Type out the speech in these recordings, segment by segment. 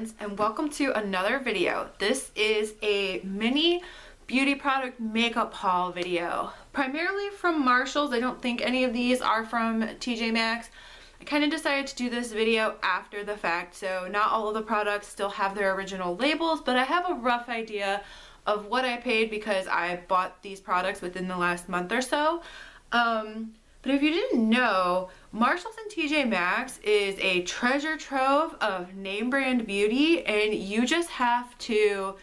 friends, and welcome to another video. This is a mini beauty product makeup haul video, primarily from Marshalls. I don't think any of these are from TJMaxx. I kind of decided to do this video after the fact, so not all of the products still have their original labels, but I have a rough idea of what I paid because I bought these products within the last month or so. But if you didn't know, Marshalls and TJMaxx is a treasure trove of name brand beauty, and you just have to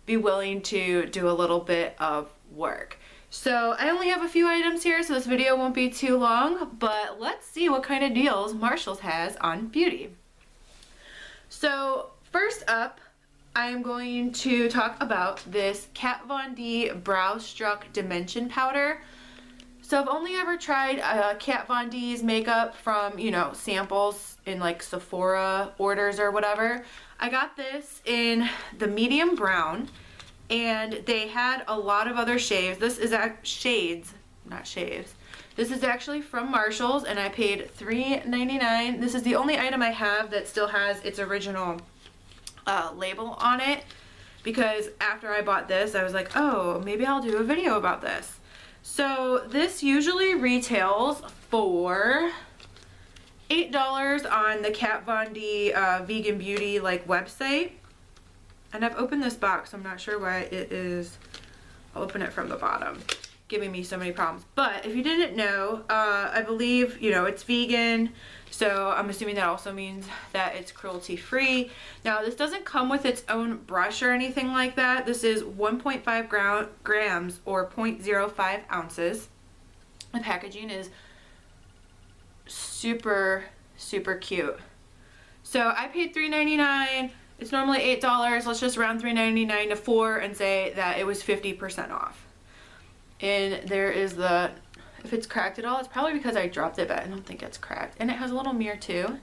be willing to do a little bit of work. So I only have a few items here, so this video won't be too long, but let's see what kind of deals Marshalls has on beauty. So first up, I'm going to talk about this Kat Von D Brow Struck Dimension Powder. So I've only ever tried Kat Von D's makeup from, you know, samples in like Sephora orders or whatever. I got this in the medium brown, and they had a lot of other shades. This is shades, not shaves. This is actually from Marshalls, and I paid $3.99. This is the only item I have that still has its original label on it, because after I bought this, I was like, oh, maybe I'll do a video about this. So this usually retails for $8 on the Kat Von D Vegan Beauty like website. And I've opened this box, so I'm not sure why it is. I'll open it from the bottom, giving me so many problems. But if you didn't know, I believe, you know, it's vegan, so I'm assuming that also means that it's cruelty free. Now this doesn't come with its own brush or anything like that. This is 1.5 grams or 0.05 ounces. The packaging is super cute. So I paid $3.99. It's normally $8. Let's just round $3.99 to $4 and say that it was 50% off. And there is the, if it's cracked at all, it's probably because I dropped it, but I don't think it's cracked. And it has a little mirror too.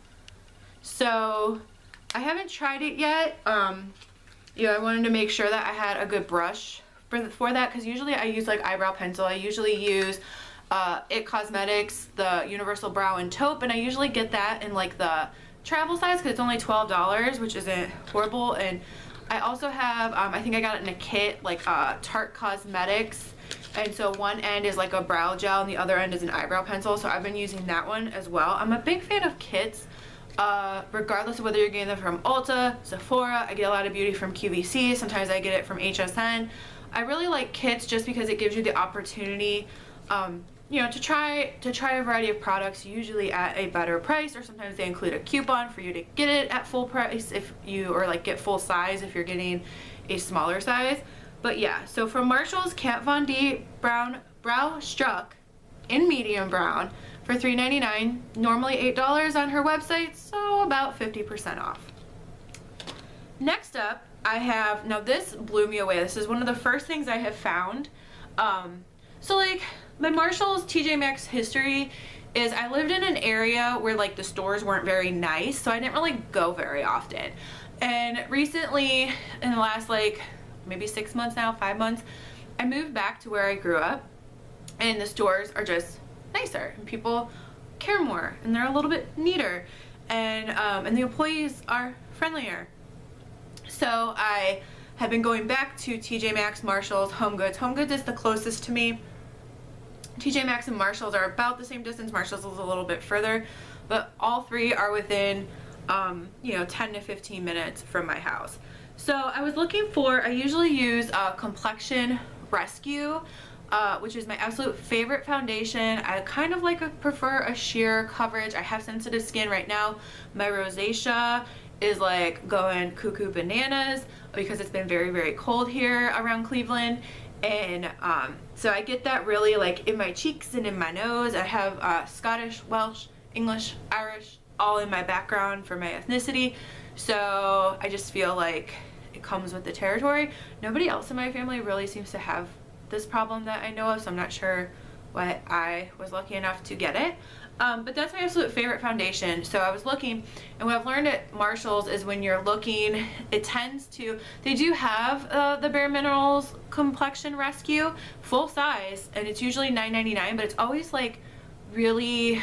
So I haven't tried it yet. You know, I wanted to make sure that I had a good brush for that, because usually I use like eyebrow pencil. I usually use It Cosmetics, the Universal Brow and Taupe, and I usually get that in like the travel size because it's only $12, which isn't horrible. And I also have, I think I got it in a kit, like Tarte Cosmetics. And so one end is like a brow gel and the other end is an eyebrow pencil. So I've been using that one as well. I'm a big fan of kits, regardless of whether you're getting them from Ulta, Sephora. I get a lot of beauty from QVC. Sometimes I get it from HSN. I really like kits just because it gives you the opportunity, you know, to try a variety of products, usually at a better price, or sometimes they include a coupon for you to get it at full price if you, or like get full size if you're getting a smaller size. But yeah, so from Marshalls, Kat Von D Brow Struck in medium brown for $3.99, normally $8 on her website, so about 50% off. Next up, I have, now this blew me away. This is one of the first things I have found. So like, my Marshalls TJMaxx history is I lived in an area where like the stores weren't very nice, so I didn't really go very often. And recently, in the last like maybe 6 months now, 5 months, I moved back to where I grew up, and the stores are just nicer and people care more and they're a little bit neater, and the employees are friendlier. So I have been going back to TJMaxx, Marshalls, HomeGoods. HomeGoods is the closest to me. TJMaxx and Marshalls are about the same distance. Marshalls is a little bit further, but all three are within, you know, 10 to 15 minutes from my house. So I was looking for, I usually use Complexion Rescue, which is my absolute favorite foundation. I kind of like prefer a sheer coverage. I have sensitive skin right now. My rosacea is like going cuckoo bananas because it's been very cold here around Cleveland. And so I get that really like in my cheeks and in my nose. I have Scottish, Welsh, English, Irish all in my background for my ethnicity. So I just feel like it comes with the territory. Nobody else in my family really seems to have this problem that I know of, so I'm not sure why I was lucky enough to get it. But that's my absolute favorite foundation. So I was looking, and what I've learned at Marshalls is when you're looking, it tends to, they do have the Bare Minerals Complexion Rescue full size, and it's usually $9.99, but it's always like really,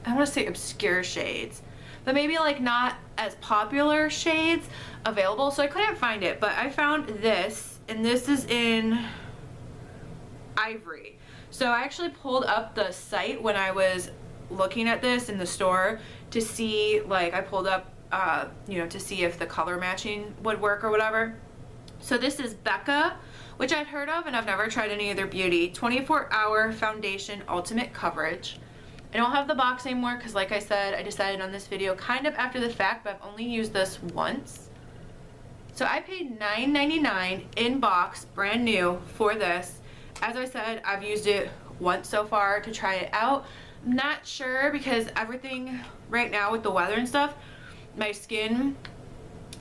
I want to say obscure shades. but maybe like not as popular shades available, so I couldn't find it. But I found this, and this is in Ivory. So I actually pulled up the site when I was looking at this in the store to see, like, I pulled up you know, to see if the color matching would work or whatever. So this is Becca, which I'd heard of and I've never tried any of their beauty. 24-hour foundation ultimate coverage. I don't have the box anymore because, like I said, I decided on this video kind of after the fact, but I've only used this once. So I paid $9.99 in box, brand new, for this. As I said, I've used it once so far to try it out. I'm not sure because everything right now with the weather and stuff, my skin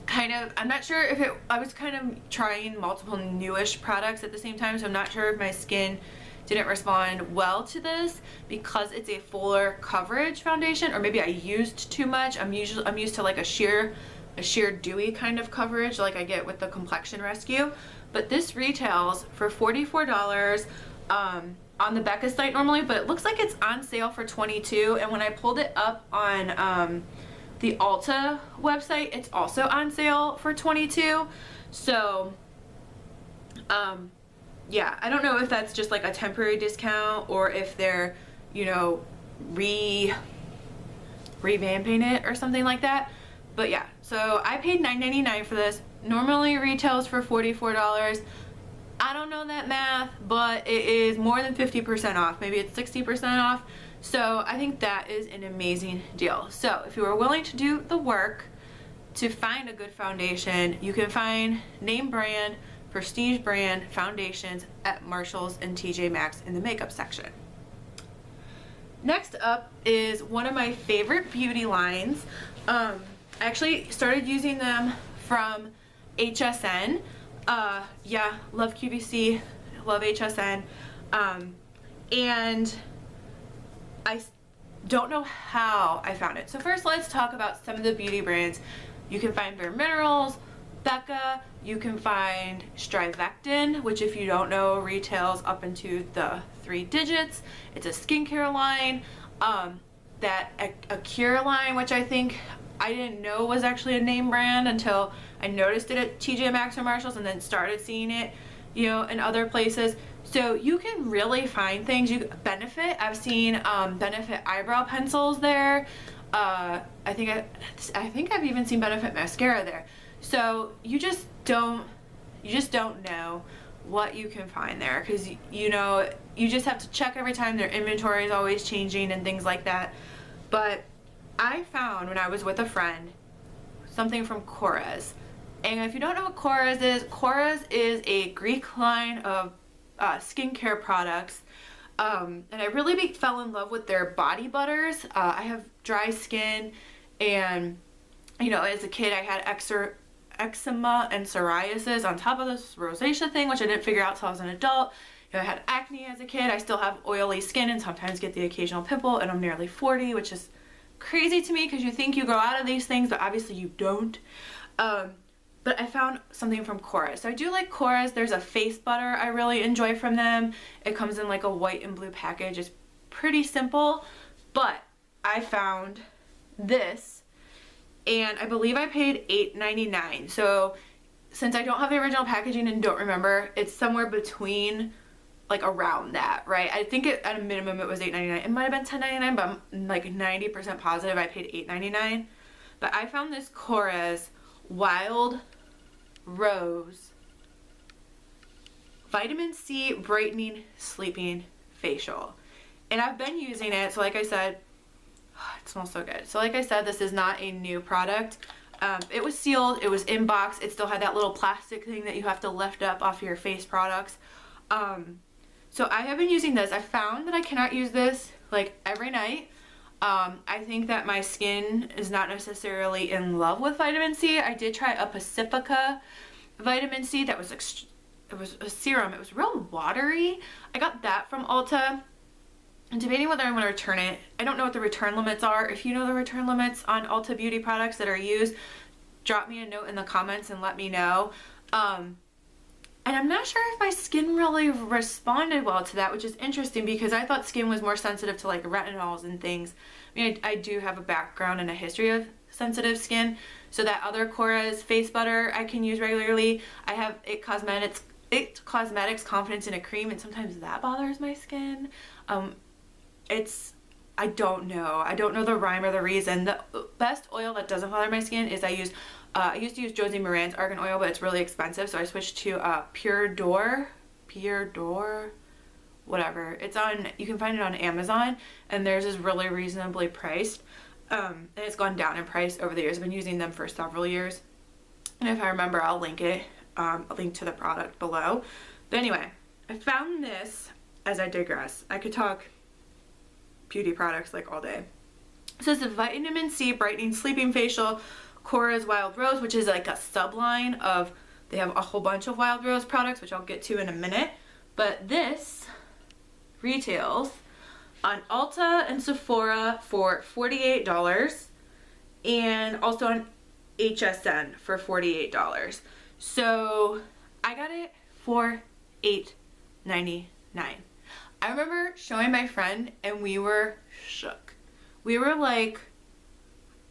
kind of, I'm not sure if it, I was kind of trying multiple newish products at the same time, so I'm not sure if my skin didn't respond well to this because it's a fuller coverage foundation, or maybe I used too much. I'm used to like a sheer dewy kind of coverage like I get with the Complexion Rescue. But this retails for $44 on the Becca site normally, but it looks like it's on sale for $22, and when I pulled it up on the Ulta website, it's also on sale for $22. So yeah, I don't know if that's just like a temporary discount or if they're, you know, revamping it or something like that. But yeah, so I paid $9.99 for this. Normally retails for $44. I don't know that math, but it is more than 50% off. Maybe it's 60% off. So I think that is an amazing deal. So if you are willing to do the work to find a good foundation, you can find name brand, prestige brand foundations at Marshalls and TJMaxx in the makeup section. Next up is one of my favorite beauty lines. I actually started using them from HSN. Yeah, love QVC, love HSN. And I don't know how I found it. So first let's talk about some of the beauty brands. You can find Bare Minerals, Becca, you can find Strivectin, which if you don't know retails up into the 3 digits. It's a skincare line. That a cure line, which I think I didn't know was actually a name brand until I noticed it at TJMaxx or Marshalls and then started seeing it, you know, in other places. So you can really find things. You Benefit, I've seen Benefit eyebrow pencils there. I think I've even seen Benefit mascara there. So you just don't know what you can find there, because you know, you just have to check every time. Their inventory is always changing and things like that. But I found, when I was with a friend, something from Korres. And if you don't know what Korres is a Greek line of skincare products. And I really fell in love with their body butters. I have dry skin, and you know, as a kid I had eczema and psoriasis on top of this rosacea thing, which I didn't figure out till I was an adult. You know, I had acne as a kid. I still have oily skin and sometimes get the occasional pimple, and I'm nearly 40, which is crazy to me because you think you grow out of these things, but obviously you don't. But I found something from Korres. So I do like Korres. There's a face butter I really enjoy from them. It comes in like a white and blue package. It's pretty simple, but I found this, and I believe I paid $8.99. So since I don't have the original packaging and don't remember, it's somewhere between, like, around that, right? I think at a minimum it was $8.99. It might have been $10.99, but I'm like 90% positive I paid $8.99. But I found this Korres Wild Rose Vitamin C Brightening Sleeping Facial. And I've been using it, so like I said, it smells so good. So like I said, this is not a new product. It was sealed, it was in box, it still had that little plastic thing that you have to lift up off your face products. So I have been using this. I found that I cannot use this like every night. I think that my skin is not necessarily in love with vitamin C. I did try a Pacifica vitamin C that was it was a serum. It was real watery. I got that from Ulta. I'm debating whether I'm going to return it. I don't know what the return limits are. If you know the return limits on Ulta beauty products that are used, drop me a note in the comments and let me know. And I'm not sure if my skin really responded well to that, which is interesting because I thought skin was more sensitive to like retinols and things. I mean, I do have a background and a history of sensitive skin. So that other Korres face butter I can use regularly. I have It Cosmetics Confidence in a Cream, and sometimes that bothers my skin. I don't know. I don't know the rhyme or the reason. The best oil that doesn't bother my skin is I used to use Josie Maran's argan oil, but it's really expensive, so I switched to Pure D'Or, whatever. You can find it on Amazon, and theirs is really reasonably priced. And it's gone down in price over the years. I've been using them for several years. And if I remember, I'll link it. A link to the product below. But anyway, I found this, as I digress. I could talk beauty products like all day. So it's a vitamin C brightening sleeping facial, Korres Wild Rose, which is like a subline of, they have a whole bunch of Wild Rose products, which I'll get to in a minute. But this retails on Ulta and Sephora for $48 and also on HSN for $48. So I got it for $8.99. I remember showing my friend and we were shook. We were like,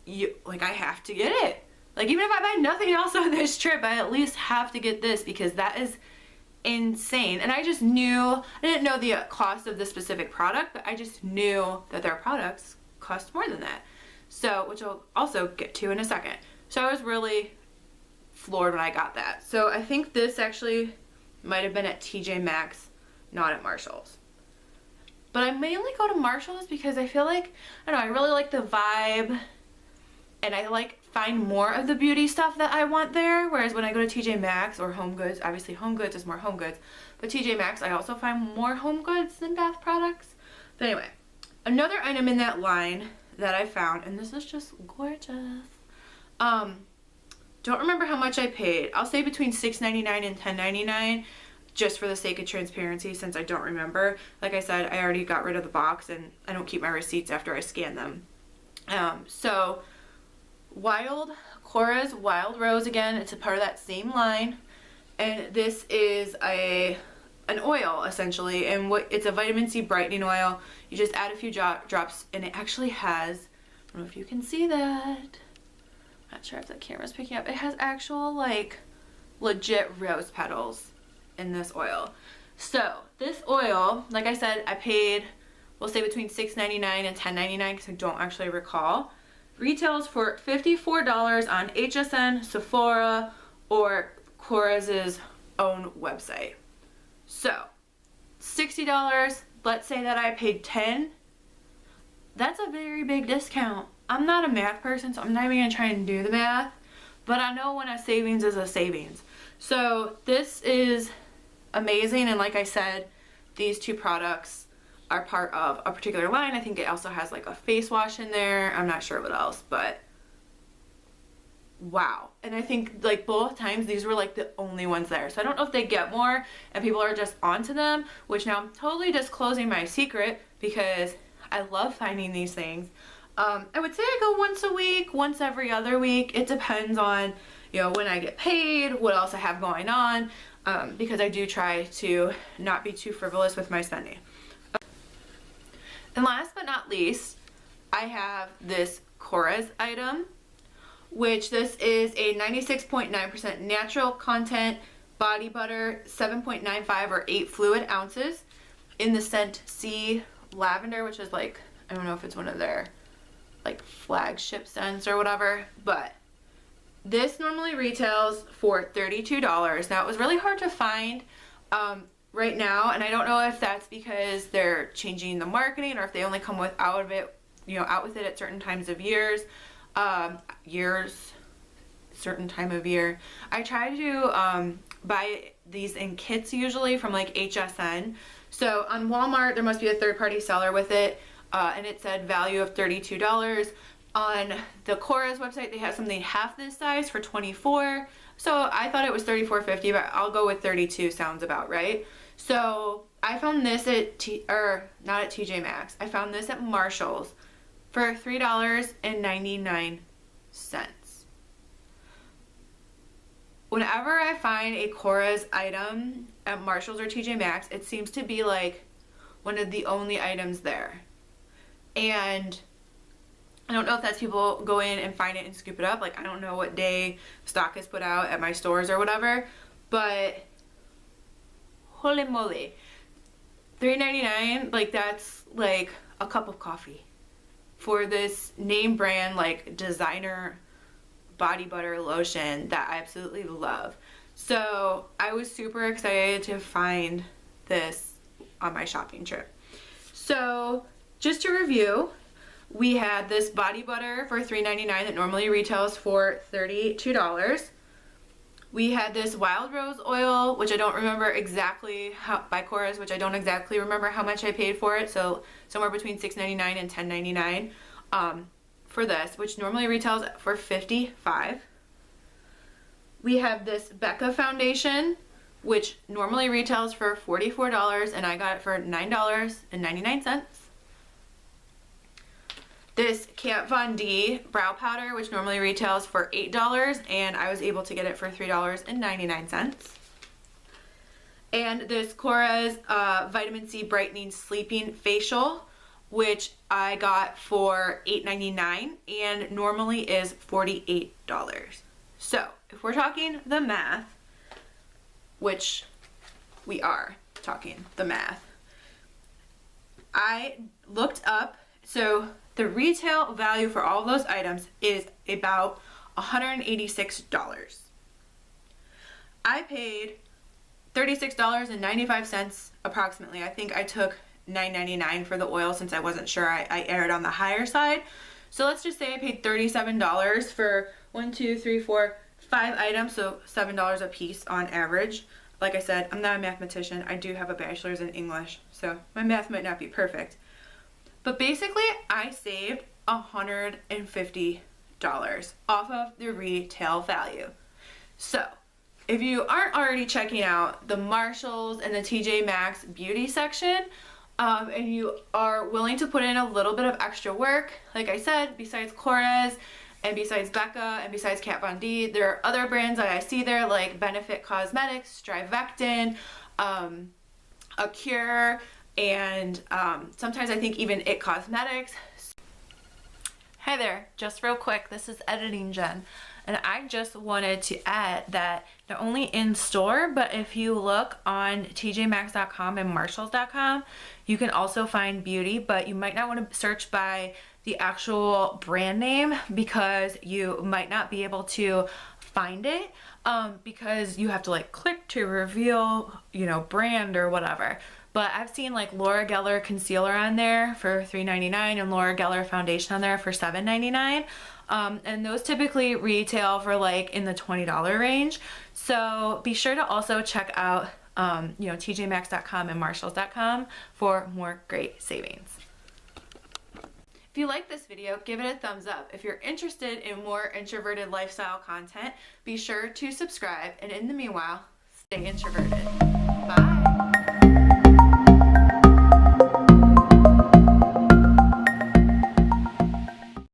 I have to get it. Like, even if I buy nothing else on this trip, I at least have to get this because that is insane. And I just knew, I didn't know the cost of the specific product, but I just knew that their products cost more than that. So, which I'll also get to in a second. So I was really floored when I got that. So I think this actually might have been at TJMaxx, not at Marshall's. But I mainly go to Marshall's because I feel like, I don't know, I really like the vibe and I like find more of the beauty stuff that I want there. Whereas when I go to TJMaxx or Home Goods, obviously Home Goods is more Home Goods, but TJMaxx I also find more Home Goods than bath products. But anyway, another item in that line that I found, and this is just gorgeous. Don't remember how much I paid. I'll say between $6.99 and $10.99 just for the sake of transparency since I don't remember. Like I said, I already got rid of the box and I don't keep my receipts after I scan them. So Korres Wild Rose, again, it's a part of that same line. And this is an oil essentially, and it's a vitamin C brightening oil. You just add a few drops and it actually has, I don't know if you can see that. Not sure if the camera's picking up. It has actual like legit rose petals in this oil. So this oil, like I said, I paid, we'll say between $6.99 and $10.99 because I don't actually recall. Retails for $54 on HSN, Sephora, or Korres' own website. So $60, let's say that I paid $10. That's a very big discount. I'm not a math person, so I'm not even gonna try and do the math, but I know when a savings is a savings. So this is amazing, and like I said, these two products are part of a particular line. I think it also has like a face wash in there. I'm not sure what else, but wow. And I think like both times these were like the only ones there. So I don't know if they get more and people are just onto them, which now I'm totally disclosing my secret because I love finding these things. I would say I go once a week, once every other week. It depends on, you know, when I get paid, what else I have going on, because I do try to not be too frivolous with my spending. And last but not least, I have this Korres item, which this is a 96.9% natural content body butter, 7.95 or 8 fluid ounces in the scent Sea Lavender, which is like, I don't know if it's one of their like flagship scents or whatever, but this normally retails for $32. Now it was really hard to find right now, and I don't know if that's because they're changing the marketing or if they only come with out with it at certain times of certain time of year. I try to buy these in kits usually from like HSN. So on Walmart there must be a third-party seller with it, and it said value of $32. On the Korres website they have something half this size for $24. So I thought it was $34.50, but I'll go with $32, sounds about right. So I found this at not at TJMaxx. I found this at Marshall's for $3.99. whenever I find a Korres item at Marshalls or TJMaxx, it seems to be like one of the only items there. And I don't know if that's people go in and find it and scoop it up. Like, I don't know what day stock is put out at my stores or whatever, but holy moly, $3.99, like that's like a cup of coffee for this name brand like designer body butter lotion that I absolutely love. So I was super excited to find this on my shopping trip. So just to review, we had this body butter for $3.99 that normally retails for $32. We had this wild rose oil, which I don't remember exactly how, by Korres, which I don't exactly remember how much I paid for it. So somewhere between $6.99 and $10.99 for this, which normally retails for $55. We have this Becca Foundation, which normally retails for $44, and I got it for $9.99. This Kat Von D brow powder, which normally retails for $8, and I was able to get it for $3.99. And this Korres Vitamin C Brightening Sleeping Facial, which I got for $8.99 and normally is $48. So if we're talking the math, which we are talking the math, I looked up, so the retail value for all of those items is about $186. I paid $36.95 approximately. I think I took $9.99 for the oil since I wasn't sure. I erred on the higher side. So let's just say I paid $37 for 5 items, so $7 a piece on average. Like I said, I'm not a mathematician. I do have a bachelor's in English, so my math might not be perfect. But basically, I saved $150 off of the retail value. So if you aren't already checking out the Marshalls and the TJMaxx beauty section, and you are willing to put in a little bit of extra work, like I said, besides Korres and besides Becca and besides Kat Von D, there are other brands that I see there like Benefit Cosmetics, Strivectin, Acure, and sometimes I think even It Cosmetics. Hi there, just real quick, this is Editing Jen, and I just wanted to add that not only in store, but if you look on TJMaxx.com and Marshalls.com, you can also find beauty, but you might not want to search by the actual brand name because you might not be able to find it because you have to like click to reveal, you know, brand or whatever. But I've seen like Laura Geller concealer on there for $3.99 and Laura Geller foundation on there for $7.99. And those typically retail for like in the $20 range. So be sure to also check out, you know, TJMaxx.com and Marshalls.com for more great savings. If you like this video, give it a thumbs up. If you're interested in more introverted lifestyle content, be sure to subscribe. And in the meanwhile, stay introverted. Bye.